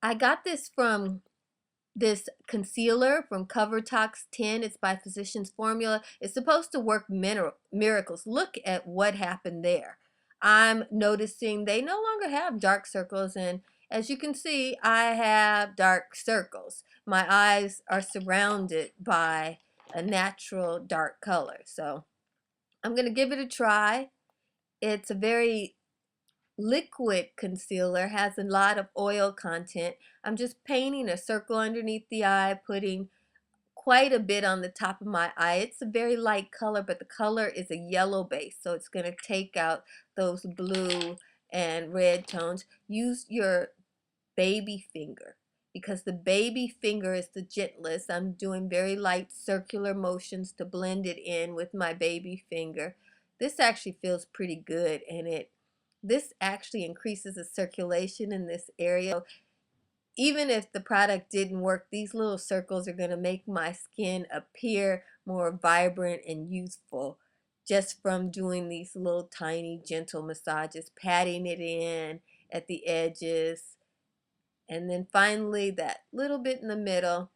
I got this from this concealer from CoverTox 10. It's by Physicians Formula. It's supposed to work miracles. Look at what happened there. I'm noticing they no longer have dark circles, and as you can see, I have dark circles. My eyes are surrounded by a natural dark color. So I'm going to give it a try. It's a very liquid concealer, has a lot of oil content. I'm just painting a circle underneath the eye, putting quite a bit on the top of my eye. It's a very light color, but the color is a yellow base, so it's going to take out those blue and red tones. Use your baby finger because the baby finger is the gentlest. I'm doing very light circular motions to blend it in with my baby finger. This actually feels pretty good, and this actually increases the circulation in this area. Even if the product didn't work, these little circles are going to make my skin appear more vibrant and youthful just from doing these little tiny gentle massages, patting it in at the edges, and then finally that little bit in the middle.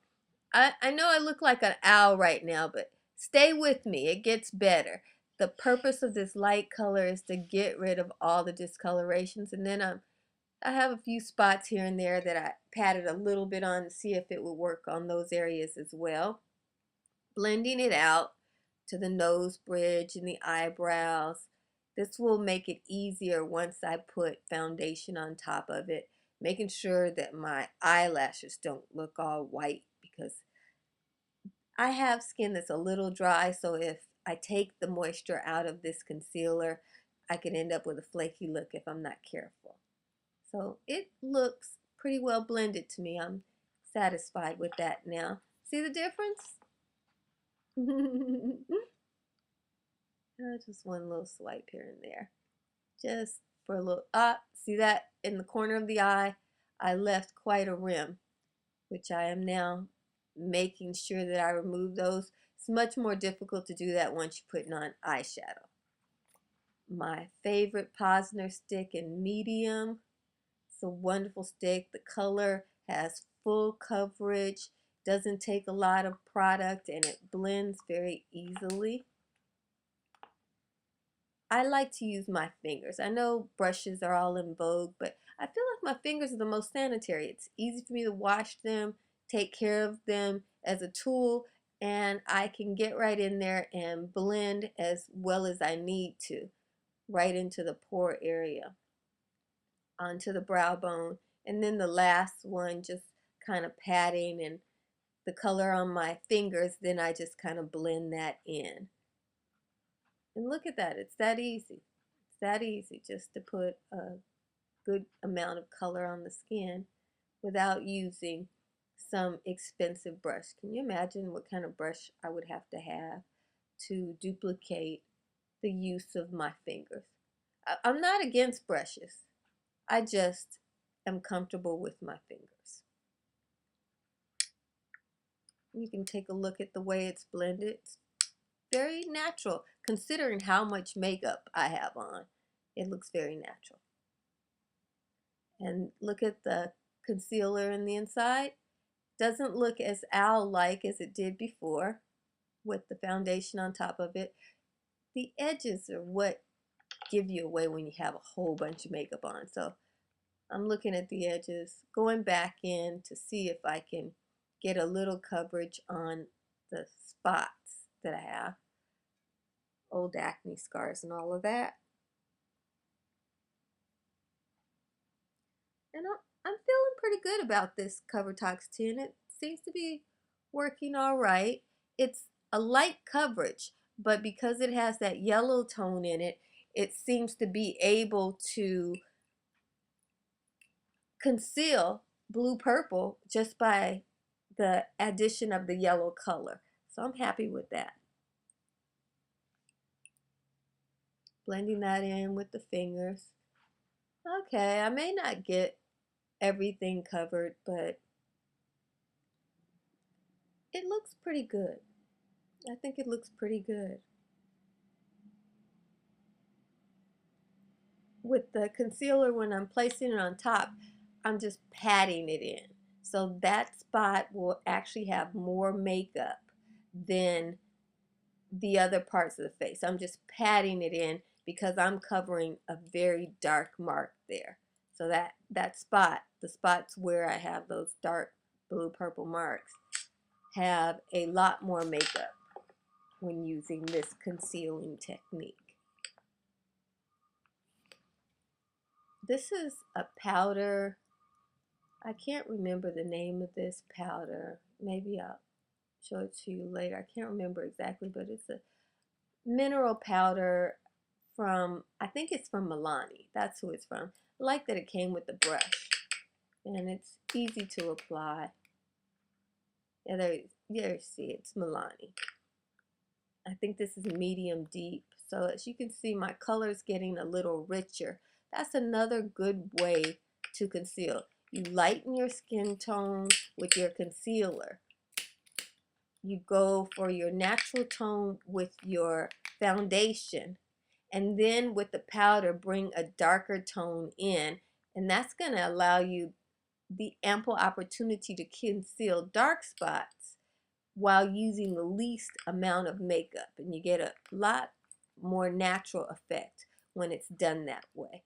I know I look like an owl right now, but stay with me. It gets better. The purpose of this light color is to get rid of all the discolorations, and then I have a few spots here and there that I patted a little bit on to see if it would work on those areas as well. Blending it out to the nose bridge and the eyebrows. This will make it easier once I put foundation on top of it, making sure that my eyelashes don't look all white because I have skin that's a little dry, so if I take the moisture out of this concealer, I can end up with a flaky look if I'm not careful. So it looks pretty well blended to me. I'm satisfied with that now. See the difference? Just one little swipe here and there. Just for a little, see that in the corner of the eye? I left quite a rim, which I am now making sure that I remove those. It's much more difficult to do that once you're putting on eyeshadow. My favorite Posner stick in medium. It's a wonderful stick. The color has full coverage, doesn't take a lot of product, and it blends very easily. I like to use my fingers. I know brushes are all in vogue, but I feel like my fingers are the most sanitary. It's easy for me to wash them, take care of them as a tool, and I can get right in there and blend as well as I need to, right into the pore area, onto the brow bone, and then the last one just kind of patting and the color on my fingers, then I just kind of blend that in. And look at that, it's that easy. It's that easy just to put a good amount of color on the skin without using some expensive brush. Can you imagine what kind of brush I would have to duplicate the use of my fingers? I'm not against brushes. I just am comfortable with my fingers. You can take a look at the way it's blended. It's very natural considering how much makeup I have on. It looks very natural. And look at the concealer in the inside. Doesn't look as owl-like as it did before with the foundation on top of it. The edges are what give you away when you have a whole bunch of makeup on. So I'm looking at the edges, going back in to see if I can get a little coverage on the spots that I have. Old acne scars and all of that. And I'm feeling pretty good about this CoverTox 10. It seems to be working all right. It's a light coverage, but because it has that yellow tone in it, it seems to be able to conceal blue purple just by the addition of the yellow color. So I'm happy with that. Blending that in with the fingers. Okay, I may not get everything covered, but it looks pretty good. I think it looks pretty good. With the concealer, when I'm placing it on top, I'm just patting it in. So that spot will actually have more makeup than the other parts of the face. I'm just patting it in because I'm covering a very dark mark there. So that spot, the spots where I have those dark blue purple marks, have a lot more makeup when using this concealing technique. This is a powder. I can't remember the name of this powder. Maybe I'll show it to you later. I can't remember exactly, but it's a mineral powder from, I think it's from Milani. That's who it's from. I like that it came with the brush, and it's easy to apply. Yeah, there you see, it's Milani. I think this is medium deep. So as you can see, my color is getting a little richer. That's another good way to conceal. You lighten your skin tone with your concealer. You go for your natural tone with your foundation, and then with the powder bring a darker tone in, and that's going to allow you the ample opportunity to conceal dark spots while using the least amount of makeup, and you get a lot more natural effect when it's done that way.